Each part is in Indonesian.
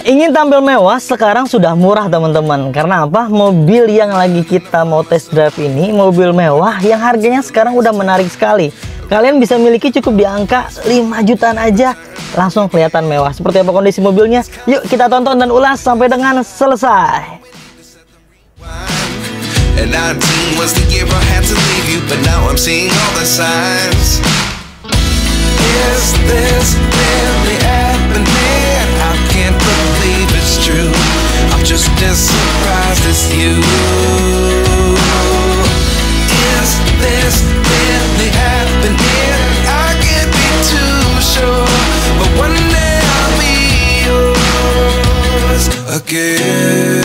Ingin tampil mewah sekarang sudah murah teman-teman. Karena apa? Mobil yang lagi kita mau test drive ini mobil mewah yang harganya sekarang udah menarik sekali. Kalian bisa miliki cukup di angka 5 jutaan aja, langsung kelihatan mewah. Seperti apa kondisi mobilnya? Yuk kita tonton dan ulas sampai dengan selesai. And 19 was the year I had to leave you, but now I'm seeing all the signs. Is this really happening? I can't believe it's true. I'm just as surprised as you. Is this really happening? I can't be too sure, but one day I'll be yours again.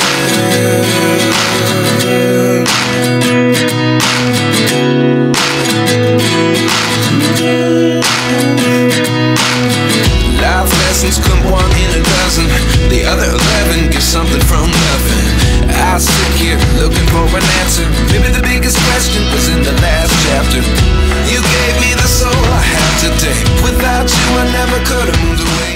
Life lessons come one in a dozen. The other 11 get something from nothing. I sit here looking for an answer. Maybe the biggest question was in the last chapter. You gave me the soul I have today. Without you I never could have moved away.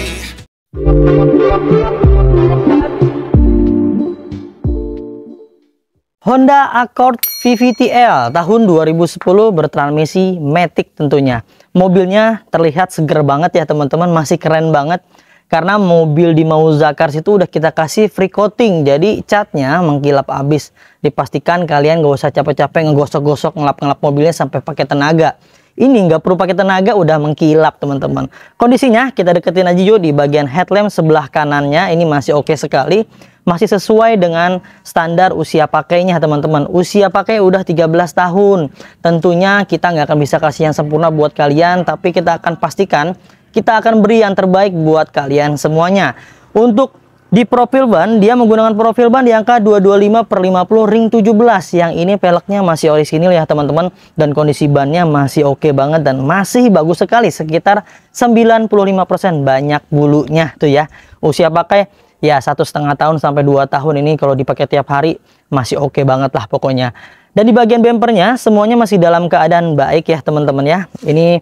Honda Accord VVT-L tahun 2010 bertransmisi matic tentunya. Mobilnya terlihat seger banget ya teman-teman, masih keren banget. Karena mobil di Mazda Cars itu udah kita kasih free coating, jadi catnya mengkilap abis. Dipastikan kalian gak usah capek-capek ngegosok-gosok, ngelap-ngelap mobilnya sampai pakai tenaga. Ini nggak perlu pakai tenaga udah mengkilap teman-teman. Kondisinya kita deketin aja yuk. Di bagian headlamp sebelah kanannya ini masih oke sekali. Masih sesuai dengan standar usia pakainya teman-teman. Usia pakai udah 13 tahun. Tentunya kita nggak akan bisa kasih yang sempurna buat kalian, tapi kita akan pastikan kita akan beri yang terbaik buat kalian semuanya. Untuk di profil ban, dia menggunakan profil ban di angka 225/50 ring 17. Yang ini peleknya masih orisinil ya teman-teman. Dan kondisi bannya masih oke banget dan masih bagus sekali. Sekitar 95% banyak bulunya tuh ya. Usia pakai ya 1,5 tahun sampai 2 tahun ini kalau dipakai tiap hari masih oke banget lah pokoknya. Dan di bagian bempernya semuanya masih dalam keadaan baik ya teman-teman ya. Ini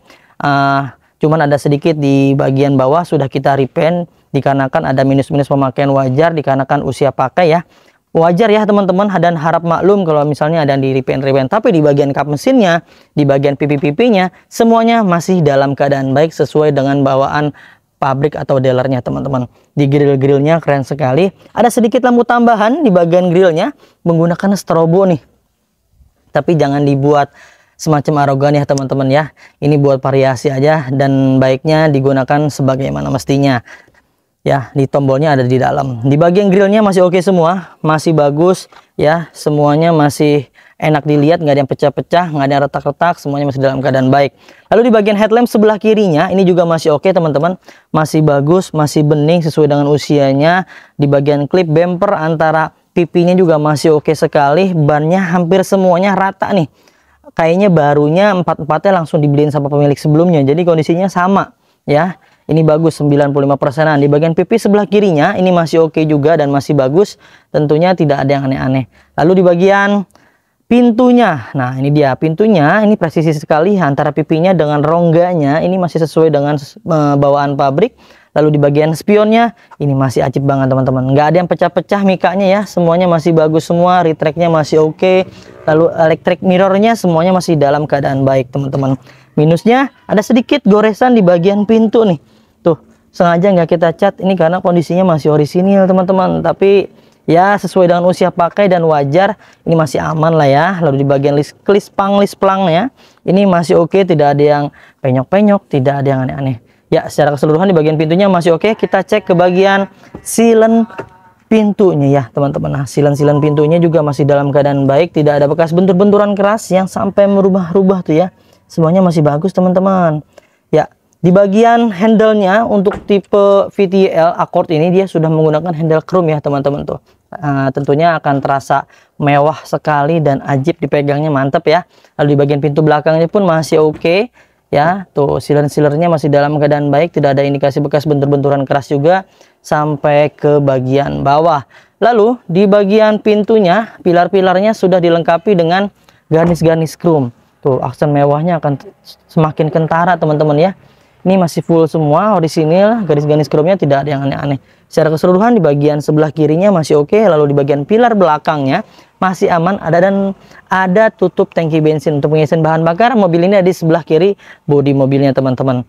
cuman ada sedikit di bagian bawah sudah kita repaint dikarenakan ada minus-minus pemakaian, wajar dikarenakan usia pakai ya. Wajar ya teman-teman, dan harap maklum kalau misalnya ada di repaint. Tapi di bagian kap mesinnya, di bagian pipi-pipinya semuanya masih dalam keadaan baik sesuai dengan bawaan pabrik atau dealernya teman-teman. Di grill-grillnya keren sekali. Ada sedikit lampu tambahan di bagian grillnya menggunakan strobo nih. Tapi jangan dibuat semacam arogan ya teman-teman ya. Ini buat variasi aja dan baiknya digunakan sebagaimana mestinya. Ya, di tombolnya ada di dalam. Di bagian grillnya masih oke semua, masih bagus ya. Semuanya masih enak dilihat, nggak ada yang pecah-pecah, nggak ada yang retak-retak, semuanya masih dalam keadaan baik. Lalu di bagian headlamp sebelah kirinya ini juga masih oke teman-teman, masih bagus, masih bening sesuai dengan usianya. Di bagian klip bumper antara pipinya juga masih oke sekali. Bannya hampir semuanya rata nih. Kayaknya barunya 4-4-nya langsung dibeliin sama pemilik sebelumnya, jadi kondisinya sama ya. Ini bagus 95%-an. Di bagian pipi sebelah kirinya ini masih oke juga dan masih bagus. Tentunya tidak ada yang aneh-aneh. Lalu di bagian pintunya, nah ini dia pintunya, ini presisi sekali antara pipinya dengan rongganya. Ini masih sesuai dengan bawaan pabrik. Lalu di bagian spionnya ini masih ajib banget teman-teman, nggak ada yang pecah-pecah mikanya ya, semuanya masih bagus semua. Retracknya masih oke. Lalu electric mirrornya semuanya masih dalam keadaan baik teman-teman. Minusnya ada sedikit goresan di bagian pintu nih, tuh sengaja nggak kita cat ini karena kondisinya masih orisinil teman-teman, tapi ya sesuai dengan usia pakai dan wajar, ini masih aman lah ya. Lalu di bagian list-plangnya ini masih oke, tidak ada yang penyok-penyok, tidak ada yang aneh-aneh. Ya, secara keseluruhan di bagian pintunya masih oke. Kita cek ke bagian silen pintunya ya teman-teman. Nah, silen pintunya juga masih dalam keadaan baik, tidak ada bekas bentur-benturan keras yang sampai merubah-rubah tuh ya. Semuanya masih bagus teman-teman. Ya, di bagian handle-nya untuk tipe VTL Accord ini dia sudah menggunakan handle chrome ya teman-teman tuh. Tentunya akan terasa mewah sekali dan ajib dipegangnya, mantep ya. Lalu di bagian pintu belakangnya pun masih oke. Ya, tuh siler-silernya masih dalam keadaan baik, tidak ada indikasi bekas bentur-benturan keras juga sampai ke bagian bawah. Lalu di bagian pintunya, pilar-pilarnya sudah dilengkapi dengan garis-garis chrome. Tuh, aksen mewahnya akan semakin kentara teman-teman ya. Ini masih full semua, orisinil, garis-garis chrome-nya tidak ada yang aneh-aneh. Secara keseluruhan di bagian sebelah kirinya masih oke, lalu di bagian pilar belakangnya masih aman, ada tutup tangki bensin untuk pengisian bahan bakar. Mobil ini ada di sebelah kiri bodi mobilnya teman-teman.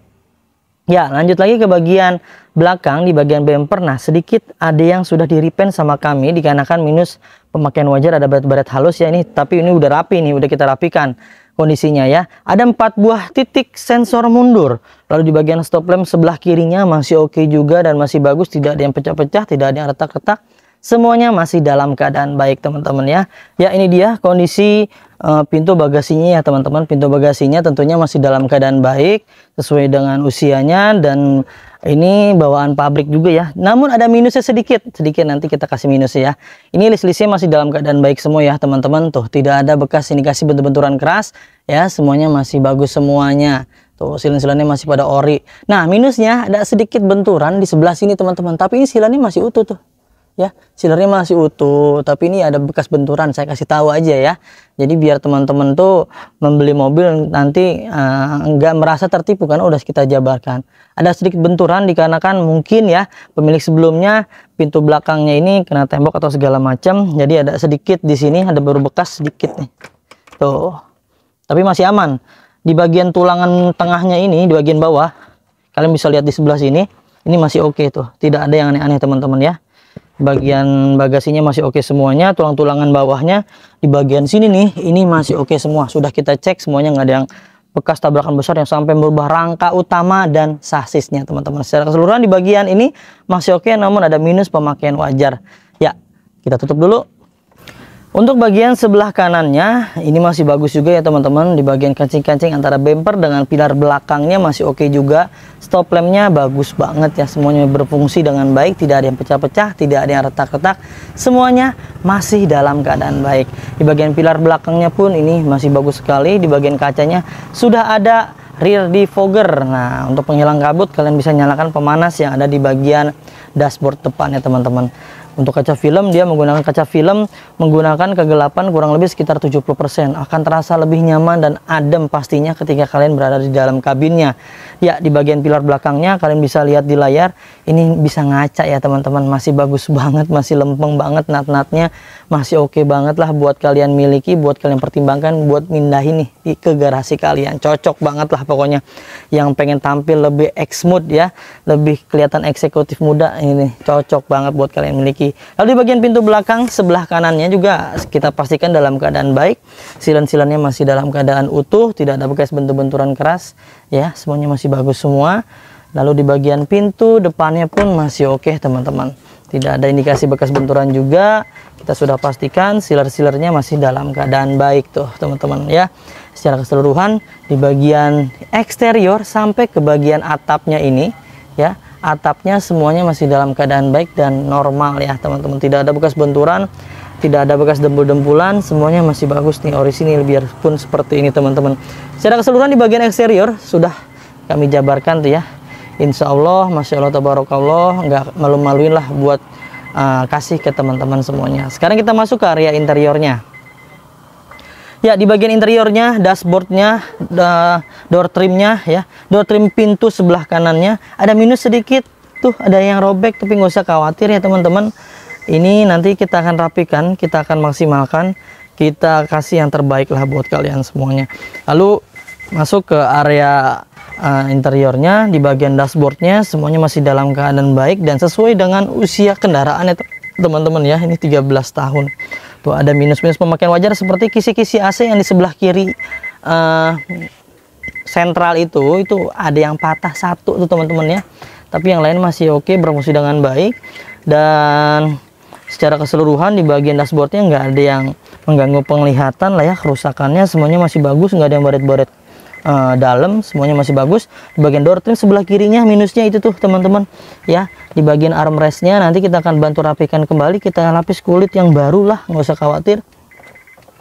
Ya, lanjut lagi ke bagian belakang, di bagian bumper. Nah, sedikit ada yang sudah di repaint sama kami dikarenakan minus pemakaian wajar, ada baret-baret halus ya ini, tapi ini udah rapi nih, udah kita rapikan kondisinya ya. Ada 4 buah titik sensor mundur. Lalu di bagian stop lamp sebelah kirinya masih oke juga dan masih bagus, tidak ada yang pecah-pecah, tidak ada yang retak-retak. Semuanya masih dalam keadaan baik teman-teman ya. Ya, ini dia kondisi pintu bagasinya ya teman-teman. Pintu bagasinya tentunya masih dalam keadaan baik sesuai dengan usianya, dan ini bawaan pabrik juga ya. Namun ada minusnya sedikit nanti kita kasih minus ya. Ini list-listnya masih dalam keadaan baik semua ya teman-teman. Tuh, tidak ada bekas indikasi bentur-benturan keras ya. Semuanya masih bagus semuanya. Tuh, silen-silannya masih pada ori. Nah, minusnya ada sedikit benturan di sebelah sini teman-teman. Tapi ini silannya masih utuh tuh. Ya, silernya masih utuh, tapi ini ada bekas benturan, saya kasih tahu aja ya. Jadi biar teman-teman tuh membeli mobil nanti nggak merasa tertipu, karena udah kita jabarkan. Ada sedikit benturan dikarenakan mungkin ya pemilik sebelumnya pintu belakangnya ini kena tembok atau segala macam. Jadi ada sedikit di sini, ada baru bekas sedikit nih. Tuh. Tapi masih aman. Di bagian tulangan tengahnya ini, di bagian bawah, kalian bisa lihat di sebelah sini, ini masih oke tuh. Tidak ada yang aneh-aneh teman-teman ya. Bagian bagasinya masih oke semuanya, tulang-tulangan bawahnya di bagian sini nih, ini masih oke semua. Sudah kita cek semuanya, nggak ada yang bekas tabrakan besar yang sampai merubah rangka utama dan sasisnya teman-teman. Secara keseluruhan di bagian ini masih oke, namun ada minus pemakaian wajar. Ya, kita tutup dulu. Untuk bagian sebelah kanannya ini masih bagus juga ya teman-teman. Di bagian kancing-kancing antara bumper dengan pilar belakangnya masih oke juga. Stop lampnya bagus banget ya, semuanya berfungsi dengan baik, tidak ada yang pecah-pecah, tidak ada yang retak-retak, semuanya masih dalam keadaan baik. Di bagian pilar belakangnya pun ini masih bagus sekali. Di bagian kacanya sudah ada rear defogger. Nah, untuk penghilang kabut kalian bisa nyalakan pemanas yang ada di bagian dashboard depannya teman-teman. Untuk kaca film, dia menggunakan kaca film menggunakan kegelapan kurang lebih sekitar 70%. Akan terasa lebih nyaman dan adem pastinya ketika kalian berada di dalam kabinnya. Ya, di bagian pilar belakangnya kalian bisa lihat di layar, ini bisa ngaca ya teman-teman. Masih bagus banget, masih lempeng banget, nat-natnya masih oke banget lah buat kalian miliki, buat kalian pertimbangkan buat mindahin nih ke garasi kalian. Cocok banget lah pokoknya. Yang pengen tampil lebih X-mood ya, lebih kelihatan eksekutif muda, ini cocok banget buat kalian miliki. Lalu di bagian pintu belakang sebelah kanannya juga kita pastikan dalam keadaan baik. Silen-silannya masih dalam keadaan utuh, tidak ada bekas bentur-benturan keras ya, semuanya masih bagus semua. Lalu di bagian pintu depannya pun masih oke teman-teman, tidak ada indikasi bekas benturan juga. Kita sudah pastikan siler-silernya masih dalam keadaan baik tuh teman-teman ya. Secara keseluruhan di bagian eksterior sampai ke bagian atapnya ini ya, atapnya semuanya masih dalam keadaan baik dan normal ya teman-teman. Tidak ada bekas benturan, tidak ada bekas dempul-dempulan, semuanya masih bagus nih, orisinil biarpun seperti ini teman-teman. Secara keseluruhan di bagian eksterior sudah kami jabarkan tuh ya. Insya Allah, Masya Allah, Tabarakallah, nggak malu-maluin lah buat kasih ke teman-teman semuanya. Sekarang kita masuk ke area interiornya. Ya, di bagian interiornya, dashboardnya, door trimnya ya, door trim pintu sebelah kanannya ada minus sedikit tuh, ada yang robek, tapi nggak usah khawatir ya teman-teman. Ini nanti kita akan rapikan, kita akan maksimalkan, kita kasih yang terbaik lah buat kalian semuanya. Lalu masuk ke area interiornya, di bagian dashboardnya semuanya masih dalam keadaan baik dan sesuai dengan usia kendaraannya teman-teman ya. Ini 13 tahun. Tuh, ada minus-minus pemakaian wajar seperti kisi-kisi AC yang di sebelah kiri sentral itu ada yang patah satu tuh teman-teman ya. Tapi yang lain masih oke, berfungsi dengan baik. Dan secara keseluruhan di bagian dashboardnya nggak ada yang mengganggu penglihatan lah ya. Kerusakannya semuanya masih bagus, nggak ada yang baret-baret dalam, semuanya masih bagus. Di bagian door trim sebelah kirinya minusnya itu tuh teman-teman ya. Di bagian armrestnya nanti kita akan bantu rapikan kembali, kita lapis kulit yang baru lah, nggak usah khawatir.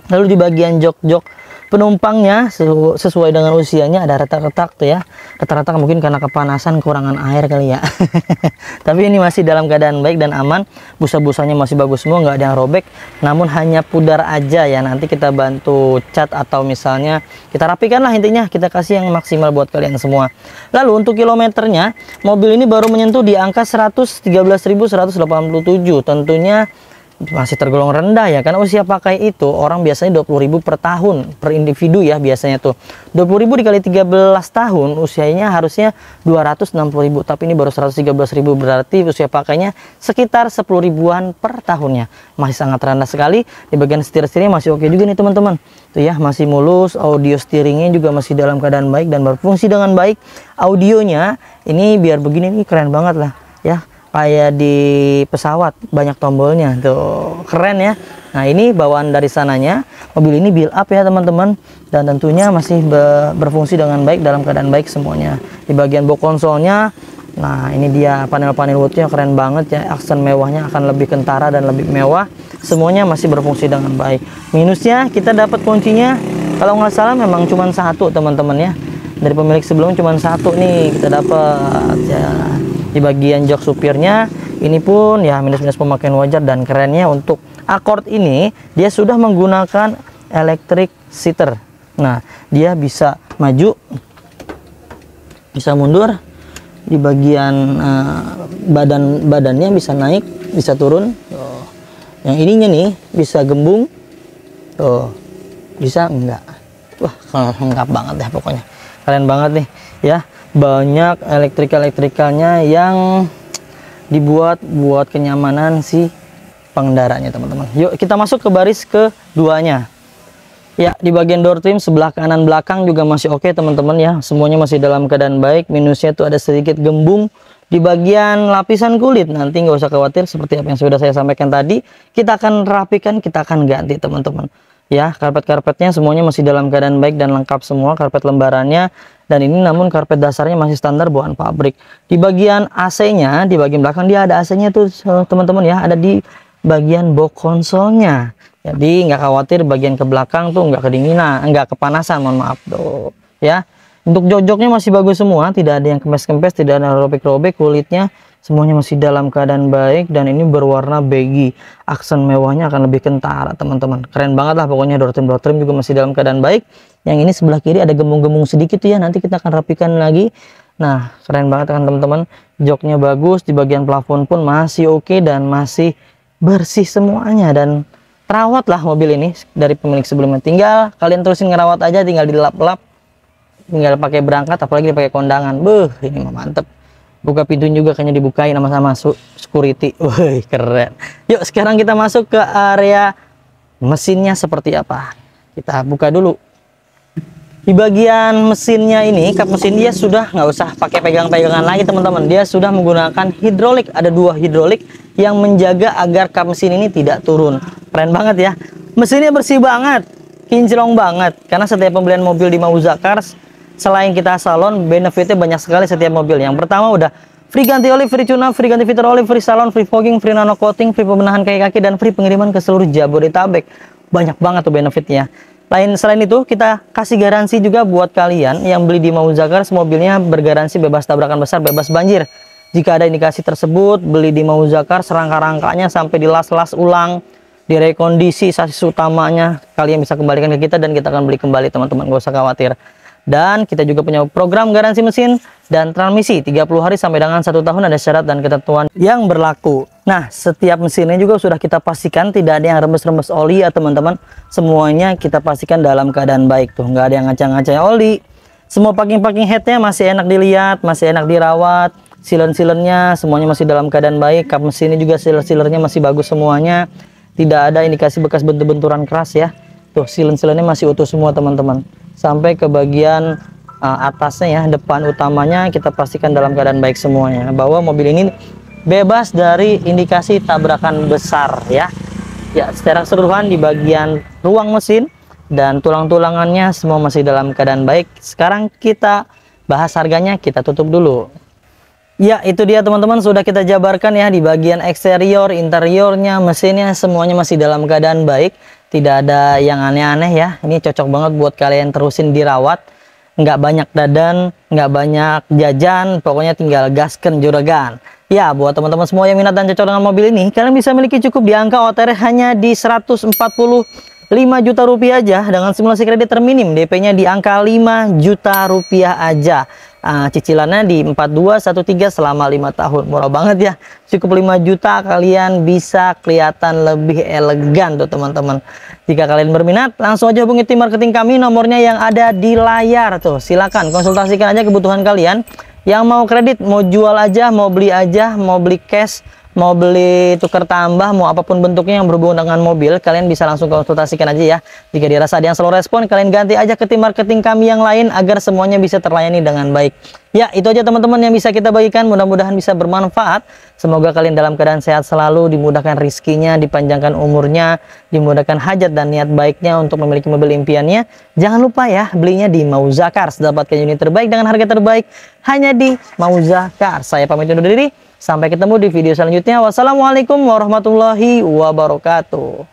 Lalu di bagian jok-jok penumpangnya sesuai dengan usianya ada retak-retak tuh ya. Retak-retak mungkin karena kepanasan, kurangan air kali ya. Tapi ini masih dalam keadaan baik dan aman. Busa-busanya masih bagus semua, nggak ada yang robek. Namun hanya pudar aja ya. Nanti kita bantu cat atau misalnya kita rapikan lah, intinya kita kasih yang maksimal buat kalian semua. Lalu untuk kilometernya, mobil ini baru menyentuh di angka 113.187. Tentunya masih tergolong rendah ya, karena usia pakai itu orang biasanya 20.000 per tahun per individu ya, biasanya tuh 20.000 dikali 13 tahun usianya harusnya 260.000, tapi ini baru 113.000, berarti usia pakainya sekitar 10 ribuan per tahunnya. Masih sangat rendah sekali. Di bagian setir-setirnya masih oke juga nih teman-teman tuh ya, masih mulus. Audio steeringnya juga masih dalam keadaan baik dan berfungsi dengan baik. Audionya ini biar begini nih keren banget lah ya, kayak di pesawat banyak tombolnya tuh, keren ya. Nah ini bawaan dari sananya, mobil ini build up ya teman-teman, dan tentunya masih berfungsi dengan baik, dalam keadaan baik semuanya. Di bagian box konsolnya, nah ini dia panel-panel woodnya keren banget ya, aksen mewahnya akan lebih kentara dan lebih mewah. Semuanya masih berfungsi dengan baik. Minusnya kita dapat kuncinya kalau nggak salah memang cuma satu teman-teman ya, dari pemilik sebelum cuma satu nih kita dapat ya. Di bagian jok supirnya ini pun ya minus-minus pemakaian wajar, dan kerennya untuk Accord ini dia sudah menggunakan electric seater. Nah dia bisa maju, bisa mundur. Di bagian badannya bisa naik, bisa turun. Tuh. Yang ininya nih bisa gembung, tuh bisa enggak. Wah lengkap banget deh pokoknya, keren banget nih ya. Banyak elektrikalnya yang dibuat buat kenyamanan si pengendaranya teman-teman. Yuk kita masuk ke baris keduanya ya. Di bagian door trim sebelah kanan belakang juga masih oke teman-teman ya, semuanya masih dalam keadaan baik. Minusnya tuh ada sedikit gembung di bagian lapisan kulit. Nanti nggak usah khawatir, seperti apa yang sudah saya sampaikan tadi, kita akan rapikan, kita akan ganti teman-teman ya. Karpet-karpetnya semuanya masih dalam keadaan baik dan lengkap semua, karpet lembarannya. Dan ini namun karpet dasarnya masih standar bawaan pabrik. Di bagian AC-nya, di bagian belakang dia ada AC-nya tuh teman-teman ya, ada di bagian box konsolnya. Jadi nggak khawatir bagian ke belakang tuh nggak kedinginan, nggak kepanasan, mohon maaf tuh ya. Untuk jok-joknya masih bagus semua, tidak ada yang kempes-kempes, tidak ada robek-robek. Kulitnya semuanya masih dalam keadaan baik, dan ini berwarna beige. Aksen mewahnya akan lebih kentara teman-teman, keren banget lah pokoknya. Door trim juga masih dalam keadaan baik. Yang ini sebelah kiri ada gembung-gembung sedikit ya, nanti kita akan rapikan lagi. Nah keren banget kan teman-teman, joknya bagus. Di bagian plafon pun masih oke dan masih bersih semuanya, dan terawat lah mobil ini dari pemilik sebelumnya. Tinggal kalian terusin ngerawat aja, tinggal dilap-lap, tinggal pakai berangkat, apalagi dipakai kondangan. Ini mah mantep. Buka pintu juga kayaknya dibukain sama security. Wih keren. Yuk sekarang kita masuk ke area mesinnya seperti apa, kita buka dulu. Di bagian mesinnya ini, kap mesin dia sudah nggak usah pakai pegang-pegangan lagi teman-teman, dia sudah menggunakan hidrolik. Ada 2 hidrolik yang menjaga agar kap mesin ini tidak turun. Keren banget ya, mesinnya bersih banget, kinclong banget. Karena setiap pembelian mobil di Mauza Cars, selain kita salon, benefitnya banyak sekali setiap mobil. Yang pertama udah free ganti oli, free tune up, free ganti fitur oli, free salon, free fogging, free nano coating, free pembenahan kaki-kaki, dan free pengiriman ke seluruh Jabodetabek. Banyak banget tuh benefitnya. Selain itu kita kasih garansi juga buat kalian yang beli di Mauza Cars, mobilnya bergaransi bebas tabrakan besar, bebas banjir. Jika ada indikasi tersebut, beli di Mauza Cars, rangka-rangkanya sampai dilas-las ulang, direkondisi sasis utamanya, kalian bisa kembalikan ke kita dan kita akan beli kembali teman-teman, gak usah khawatir. Dan kita juga punya program garansi mesin dan transmisi 30 hari sampai dengan 1 tahun, ada syarat dan ketentuan yang berlaku. Nah setiap mesinnya juga sudah kita pastikan tidak ada yang rembes-rembes oli ya teman-teman. Semuanya kita pastikan dalam keadaan baik tuh, nggak ada yang ngacang-ngacang oli. Semua packing headnya masih enak dilihat, masih enak dirawat. Silen-silennya semuanya masih dalam keadaan baik. Kap mesinnya juga siler-silernya masih bagus semuanya, tidak ada indikasi bekas bentur-benturan keras ya. Tuh silen-silennya masih utuh semua teman-teman. Sampai ke bagian atasnya ya, depan utamanya kita pastikan dalam keadaan baik semuanya, bahwa mobil ini bebas dari indikasi tabrakan besar ya. Ya secara keseluruhan di bagian ruang mesin dan tulang-tulangannya semua masih dalam keadaan baik. Sekarang kita bahas harganya, kita tutup dulu. Ya itu dia teman-teman, sudah kita jabarkan ya di bagian eksterior, interiornya, mesinnya semuanya masih dalam keadaan baik. tidak ada yang aneh-aneh ya. Ini cocok banget buat kalian terusin dirawat. Nggak banyak dadan, nggak banyak jajan, pokoknya tinggal gasken juragan. Ya, buat teman-teman semua yang minat dan cocok dengan mobil ini, kalian bisa miliki cukup di angka OTR hanya di 145 juta rupiah aja dengan simulasi kredit terminim, DP-nya di angka 5 juta rupiah aja. Cicilannya di 4213 selama 5 tahun. Murah banget ya. Cukup 5 juta kalian bisa kelihatan lebih elegan tuh teman-teman. Jika kalian berminat, langsung aja hubungi tim marketing kami, nomornya yang ada di layar tuh. Silakan konsultasikan aja kebutuhan kalian. Yang mau kredit, mau jual aja, mau beli cash, mau beli tuker tambah, mau apapun bentuknya yang berhubungan dengan mobil, kalian bisa langsung konsultasikan aja ya. Jika dirasa ada yang slow respon, kalian ganti aja ke tim marketing kami yang lain agar semuanya bisa terlayani dengan baik. Ya, itu aja teman-teman yang bisa kita bagikan. Mudah-mudahan bisa bermanfaat. Semoga kalian dalam keadaan sehat selalu, dimudahkan rizkinya, dipanjangkan umurnya, dimudahkan hajat dan niat baiknya untuk memiliki mobil impiannya. Jangan lupa ya, belinya di Mauza Cars. Dapatkan unit terbaik dengan harga terbaik hanya di Mauza Cars. Saya pamit undur diri. Sampai ketemu di video selanjutnya. Wassalamualaikum warahmatullahi wabarakatuh.